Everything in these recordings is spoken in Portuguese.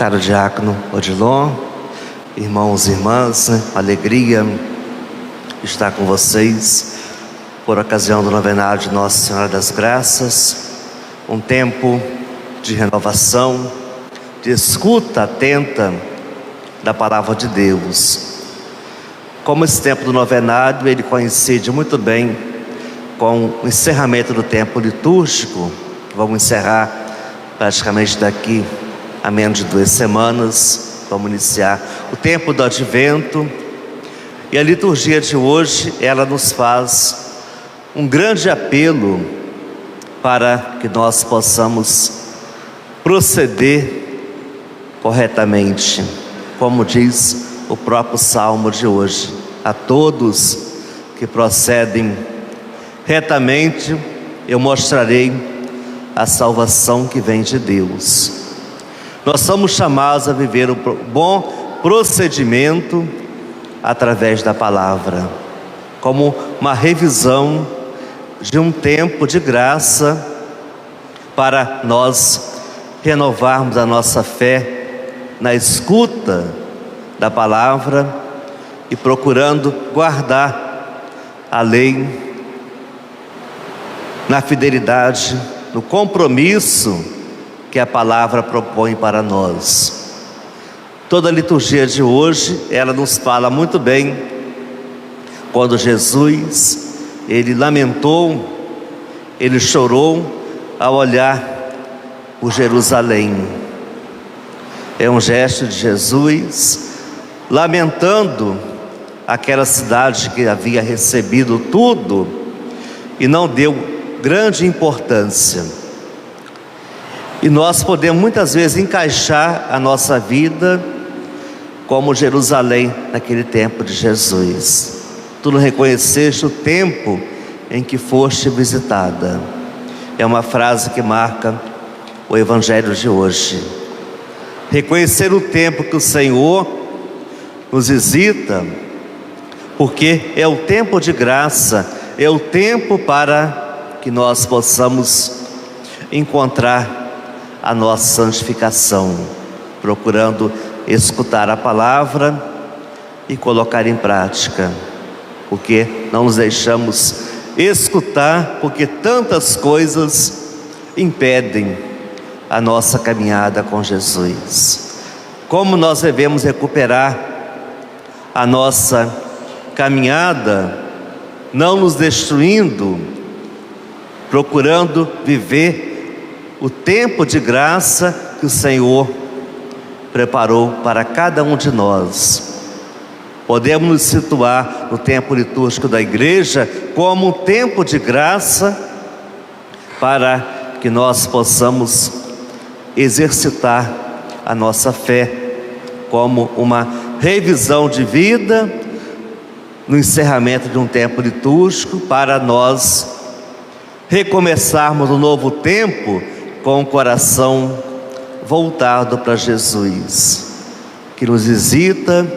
Caro diácono Odilon, irmãos e irmãs, alegria estar com vocês por ocasião do novenário de Nossa Senhora das Graças, um tempo de renovação, de escuta atenta da Palavra de Deus. Como esse tempo do novenário, ele coincide muito bem com o encerramento do tempo litúrgico. Vamos encerrar praticamente daqui a menos de 2 semanas, vamos iniciar o tempo do Advento. E a liturgia de hoje, ela nos faz um grande apelo para que nós possamos proceder corretamente, como diz o próprio Salmo de hoje: a todos que procedem retamente, eu mostrarei a salvação que vem de Deus. Nós somos chamados a viver o bom procedimento através da palavra, como uma revisão de um tempo de graça para nós renovarmos a nossa fé na escuta da palavra e procurando guardar a lei na fidelidade, no compromisso que a palavra propõe para nós. Toda a liturgia de hoje, ela nos fala muito bem quando Jesus, ele lamentou, ele chorou ao olhar por Jerusalém. É um gesto de Jesus lamentando aquela cidade que havia recebido tudo e não deu grande importância. E nós podemos muitas vezes encaixar a nossa vida como Jerusalém naquele tempo de Jesus. Tu não reconheceste o tempo em que foste visitada. É uma frase que marca o Evangelho de hoje. Reconhecer o tempo que o Senhor nos visita, porque é o tempo de graça, é o tempo para que nós possamos encontrar a nossa santificação, procurando escutar a palavra e colocar em prática, porque não nos deixamos escutar, porque tantas coisas impedem a nossa caminhada com Jesus. Como nós devemos recuperar a nossa caminhada, não nos destruindo, procurando viver o tempo de graça que o Senhor preparou para cada um de nós. Podemos nos situar no tempo litúrgico da igreja como um tempo de graça para que nós possamos exercitar a nossa fé como uma revisão de vida no encerramento de um tempo litúrgico, para nós recomeçarmos um novo tempo com o coração voltado para Jesus, que nos visita,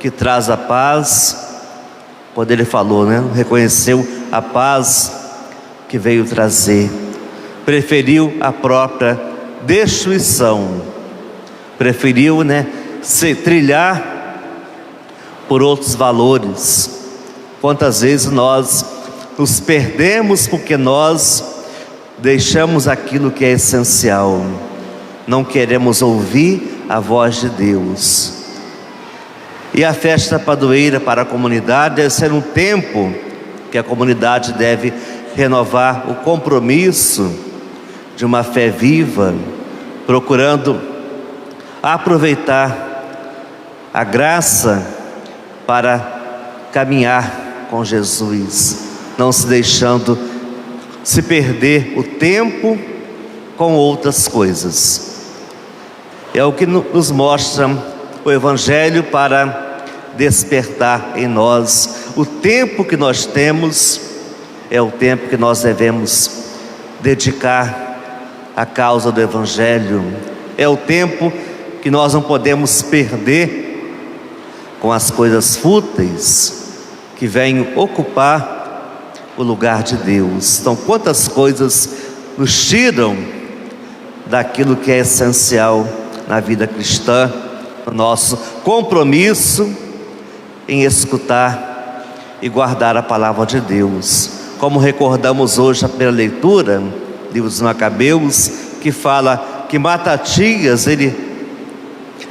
que traz a paz. Quando ele falou, reconheceu a paz que veio trazer, preferiu a própria destruição, preferiu se trilhar por outros valores. Quantas vezes nós nos perdemos porque nós deixamos aquilo que é essencial, não queremos ouvir a voz de Deus. E a festa padroeira para a comunidade deve ser um tempo que a comunidade deve renovar o compromisso de uma fé viva, procurando aproveitar a graça para caminhar com Jesus, não se deixando se perder o tempo com outras coisas. É o que nos mostra o Evangelho para despertar em nós. O tempo que nós temos é o tempo que nós devemos dedicar à causa do Evangelho. É o tempo que nós não podemos perder com as coisas fúteis que vêm ocupar o lugar de Deus. Então, quantas coisas nos tiram daquilo que é essencial na vida cristã, no nosso compromisso em escutar e guardar a palavra de Deus. Como recordamos hoje a primeira leitura, livro dos Macabeus, que fala que Matatias, ele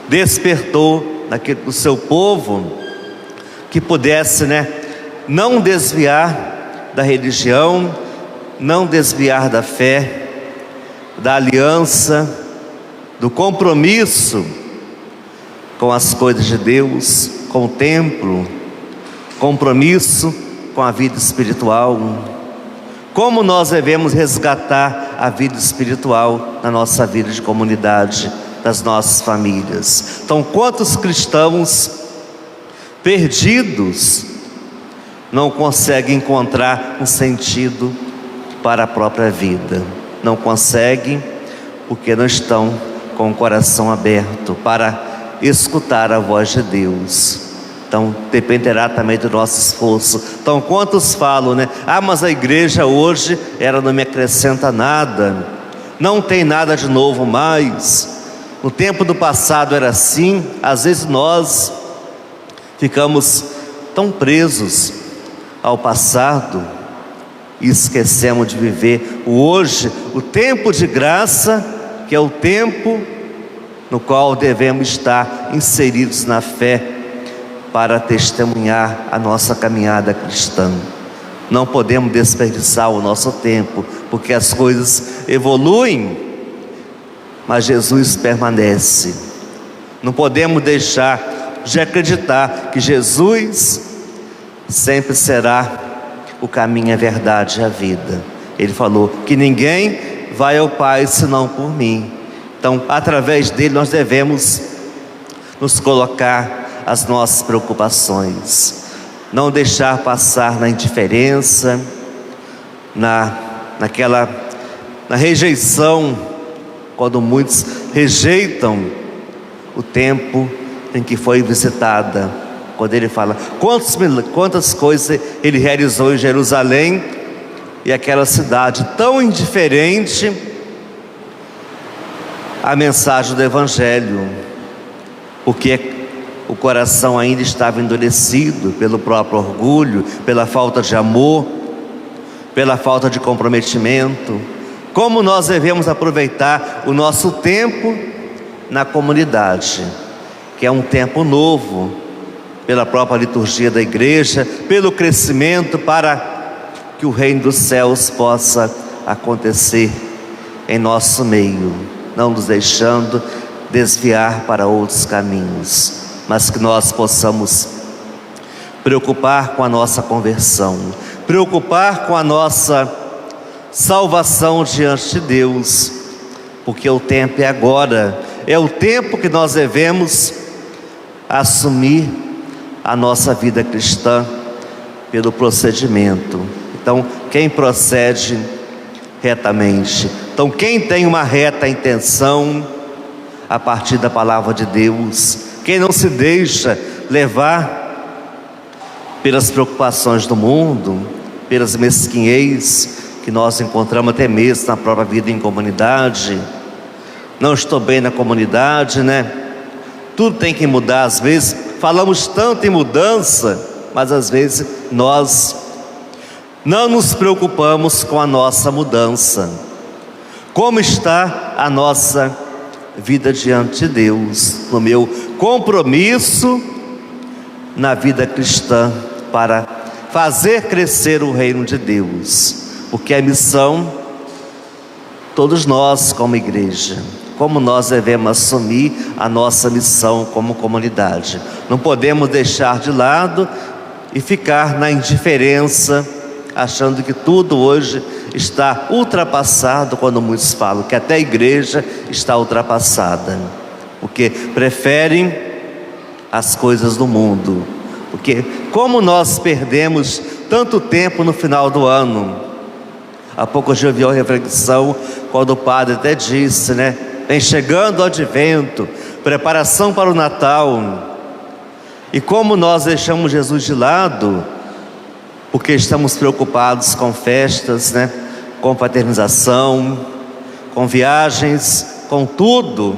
despertou no seu povo que pudesse, não desviar da religião, não desviar da fé, da aliança, do compromisso com as coisas de Deus, com o templo, compromisso com a vida espiritual. Como nós devemos resgatar a vida espiritual na nossa vida de comunidade, das nossas famílias. Então, quantos cristãos perdidos não conseguem encontrar um sentido para a própria vida? Não conseguem porque não estão com o coração aberto para escutar a voz de Deus. Então dependerá também do nosso esforço. Então quantos falam, mas a igreja hoje, ela não me acrescenta nada, não tem nada de novo mais. No tempo do passado era assim. Às vezes nós ficamos tão presos ao passado e esquecemos de viver o hoje, o tempo de graça, que é o tempo no qual devemos estar inseridos na fé para testemunhar a nossa caminhada cristã. Não podemos desperdiçar o nosso tempo, porque as coisas evoluem, mas Jesus permanece. Não podemos deixar de acreditar que Jesus sempre será o caminho, a verdade e a vida. Ele falou que ninguém vai ao Pai senão por mim. Então, através dele nós devemos nos colocar as nossas preocupações, não deixar passar na indiferença, na rejeição, quando muitos rejeitam o tempo em que foi visitada. Quando ele fala quantas coisas ele realizou em Jerusalém, e aquela cidade tão indiferente à mensagem do Evangelho, porque o coração ainda estava endurecido pelo próprio orgulho, pela falta de amor, pela falta de comprometimento. Como nós devemos aproveitar o nosso tempo na comunidade, que é um tempo novo, pela própria liturgia da igreja, pelo crescimento, para que o reino dos céus possa acontecer em nosso meio, não nos deixando desviar para outros caminhos, mas que nós possamos preocupar com a nossa conversão, preocupar com a nossa salvação diante de Deus, porque o tempo é agora, é o tempo que nós devemos assumir a nossa vida cristã pelo procedimento. Então, quem procede retamente, então quem tem uma reta intenção a partir da palavra de Deus, quem não se deixa levar pelas preocupações do mundo, pelas mesquinhez que nós encontramos até mesmo na própria vida em comunidade. Não estou bem na comunidade, tudo tem que mudar. Às vezes falamos tanto em mudança, mas às vezes nós não nos preocupamos com a nossa mudança. Como está a nossa vida diante de Deus, no meu compromisso na vida cristã para fazer crescer o reino de Deus? Porque a missão, todos nós como igreja, como nós devemos assumir a nossa missão como comunidade. Não podemos deixar de lado e ficar na indiferença, achando que tudo hoje está ultrapassado, quando muitos falam que até a igreja está ultrapassada, porque preferem as coisas do mundo. Porque como nós perdemos tanto tempo no final do ano. Há pouco eu ouvi uma reflexão, quando o padre até disse, vem chegando o advento, preparação para o Natal, e como nós deixamos Jesus de lado, porque estamos preocupados com festas, com fraternização, com viagens, com tudo,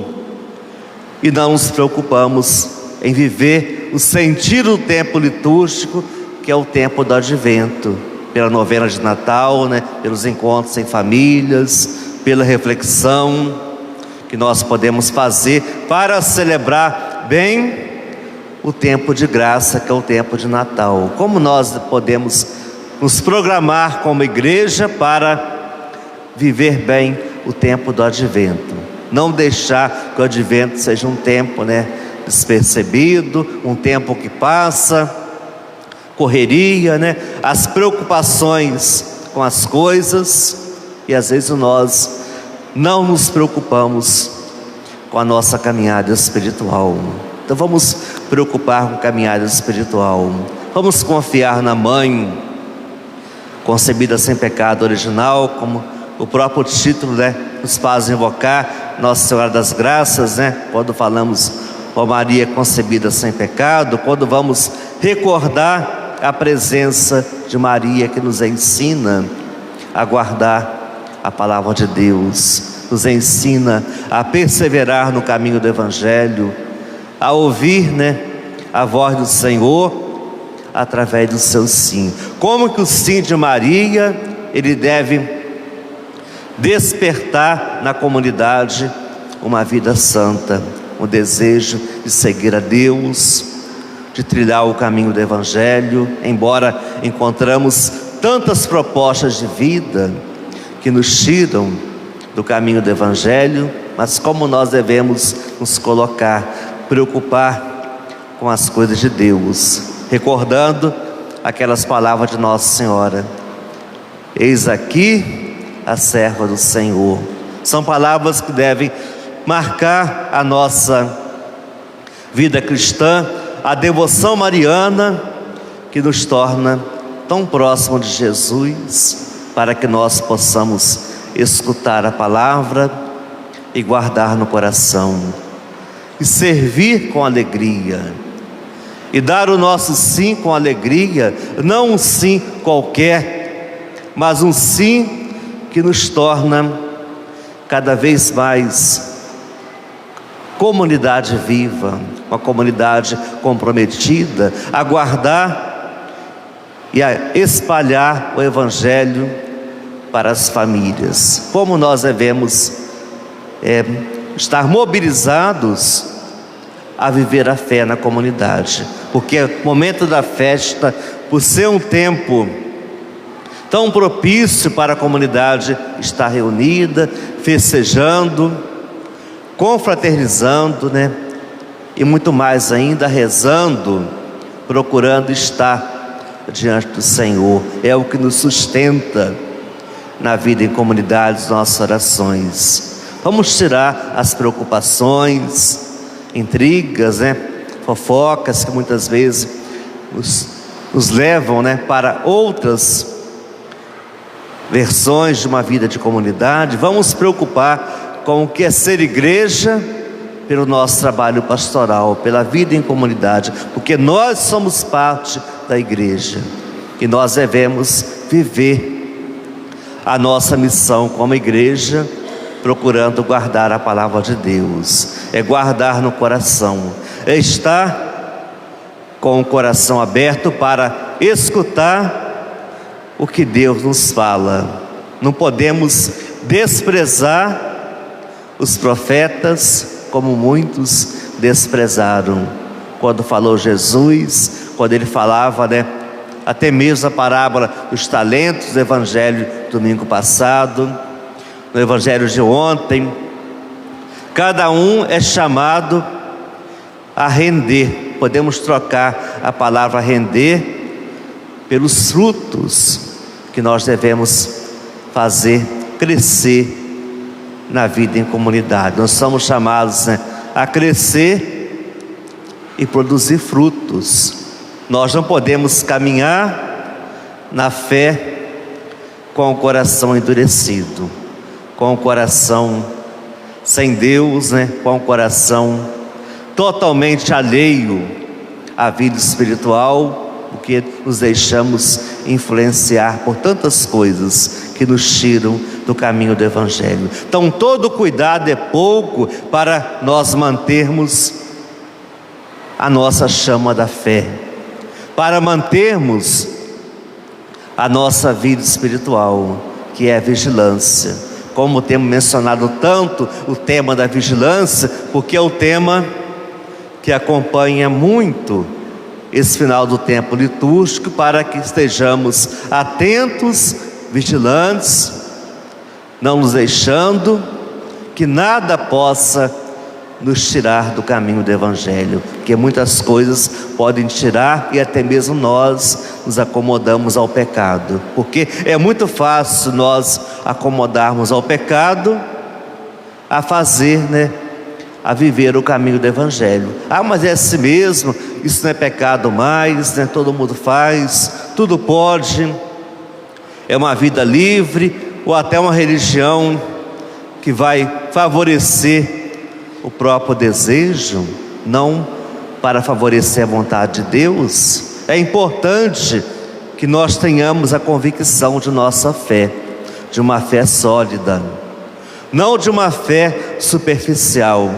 e não nos preocupamos em viver o sentir do tempo litúrgico, que é o tempo do Advento, pela novena de Natal, pelos encontros em famílias, pela reflexão que nós podemos fazer para celebrar bem o tempo de graça, que é o tempo de Natal. Como nós podemos nos programar como igreja para viver bem o tempo do Advento? Não deixar que o Advento seja um tempo despercebido, um tempo que passa, correria, as preocupações com as coisas, e às vezes nós não nos preocupamos com a nossa caminhada espiritual. Então vamos preocupar com a caminhada espiritual. Vamos confiar na Mãe, concebida sem pecado original, como o próprio título nos faz invocar Nossa Senhora das Graças, quando falamos ó Maria concebida sem pecado, quando vamos recordar a presença de Maria, que nos ensina a guardar a palavra de Deus, nos ensina a perseverar no caminho do Evangelho, a ouvir a voz do Senhor através do seu sim. Como que o sim de Maria, ele deve despertar na comunidade uma vida santa, um desejo de seguir a Deus, de trilhar o caminho do Evangelho. Embora encontramos tantas propostas de vida que nos tiram do caminho do Evangelho, mas como nós devemos nos colocar, preocupar com as coisas de Deus, recordando aquelas palavras de Nossa Senhora: eis aqui a serva do Senhor. São palavras que devem marcar a nossa vida cristã, a devoção mariana que nos torna tão próximo de Jesus, para que nós possamos escutar a palavra e guardar no coração, e servir com alegria, e dar o nosso sim com alegria, não um sim qualquer, mas um sim que nos torna cada vez mais comunidade viva, uma comunidade comprometida a guardar e a espalhar o Evangelho para as famílias. Como nós devemos estar mobilizados a viver a fé na comunidade, porque o momento da festa, por ser um tempo tão propício para a comunidade estar reunida, festejando, confraternizando, e muito mais ainda rezando, procurando estar diante do Senhor. É o que nos sustenta na vida em comunidades, nossas orações. Vamos tirar as preocupações, intrigas, fofocas que muitas vezes nos levam para outras versões de uma vida de comunidade. Vamos preocupar com o que é ser igreja, pelo nosso trabalho pastoral, pela vida em comunidade, porque nós somos parte da igreja e nós devemos viver a nossa missão como igreja, procurando guardar a palavra de Deus. É guardar no coração, é estar com o coração aberto para escutar o que Deus nos fala. Não podemos desprezar os profetas, como muitos desprezaram. Quando falou Jesus, quando ele falava, até mesmo a parábola dos talentos do Evangelho domingo passado, no Evangelho de ontem, cada um é chamado a render. Podemos trocar a palavra render pelos frutos que nós devemos fazer crescer na vida em comunidade. Nós somos chamados a crescer e produzir frutos. Nós não podemos caminhar na fé com o coração endurecido, com o coração sem Deus, com o coração totalmente alheio à vida espiritual, porque nos deixamos influenciar por tantas coisas que nos tiram do caminho do Evangelho. Então, todo cuidado é pouco para nós mantermos a nossa chama da fé, para mantermos a nossa vida espiritual, que é a vigilância. Como temos mencionado tanto o tema da vigilância, porque é o tema que acompanha muito esse final do tempo litúrgico, para que estejamos atentos, vigilantes, não nos deixando que nada possa nos tirar do caminho do Evangelho, porque muitas coisas podem tirar e até mesmo nós nos acomodamos ao pecado, porque é muito fácil nós acomodarmos ao pecado, a fazer, a viver o caminho do Evangelho. Mas é assim mesmo, isso não é pecado mais, todo mundo faz, tudo pode, é uma vida livre, ou até uma religião que vai favorecer o próprio desejo, não para favorecer a vontade de Deus. É importante que nós tenhamos a convicção de nossa fé, de uma fé sólida, não de uma fé superficial.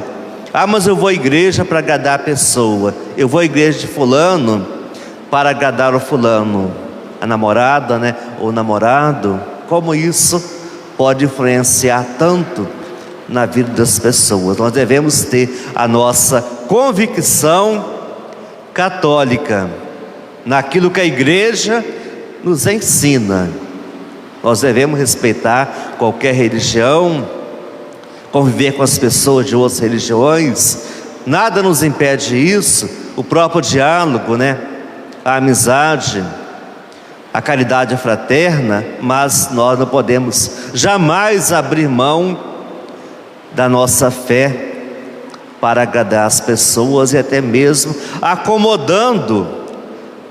Mas eu vou à igreja para agradar a pessoa, eu vou à igreja de fulano para agradar o fulano, a namorada, ou o namorado. Como isso pode influenciar tanto na vida das pessoas? Nós devemos ter a nossa convicção católica naquilo que a igreja nos ensina. Nós devemos respeitar qualquer religião, conviver com as pessoas de outras religiões, nada nos impede isso. O próprio diálogo, a amizade, a caridade fraterna, mas nós não podemos jamais abrir mão da nossa fé para agradar as pessoas, e até mesmo acomodando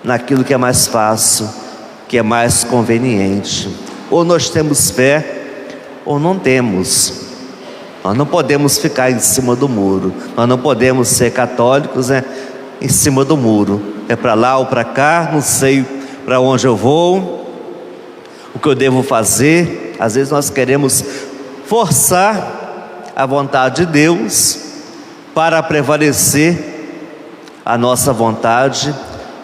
naquilo que é mais fácil, que é mais conveniente. Ou nós temos fé ou não temos. Nós não podemos ficar em cima do muro, nós não podemos ser católicos em cima do muro, é para lá ou para cá, não sei para onde eu vou, o que eu devo fazer. Às vezes nós queremos forçar a vontade de Deus para prevalecer a nossa vontade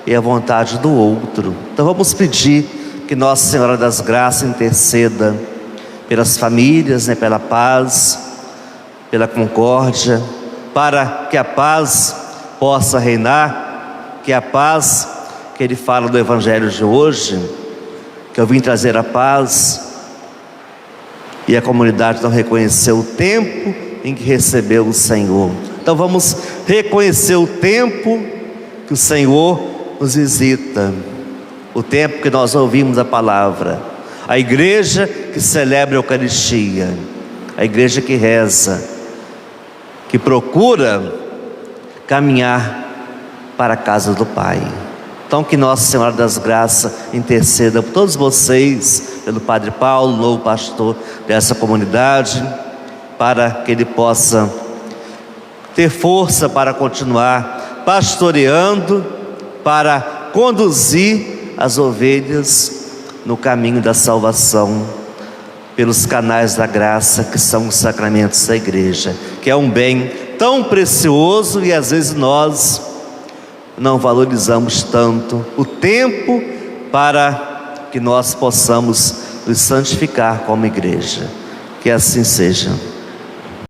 e a vontade do outro. Então vamos pedir que Nossa Senhora das Graças interceda pelas famílias, pela paz, pela concórdia, para que a paz possa reinar, que a paz que Ele fala do Evangelho de hoje, que eu vim trazer a paz, e a comunidade não reconheceu o tempo em que recebeu o Senhor. Então vamos reconhecer o tempo que o Senhor nos visita, o tempo que nós ouvimos a palavra, a igreja que celebra a Eucaristia, a igreja que reza, que procura caminhar para a casa do Pai. Então que Nossa Senhora das Graças interceda por todos vocês, pelo Padre Paulo, novo pastor dessa comunidade, para que ele possa ter força para continuar pastoreando, para conduzir as ovelhas no caminho da salvação, pelos canais da graça, que são os sacramentos da igreja, que é um bem tão precioso, e às vezes nós não valorizamos tanto o tempo para que nós possamos nos santificar como igreja. Que assim seja.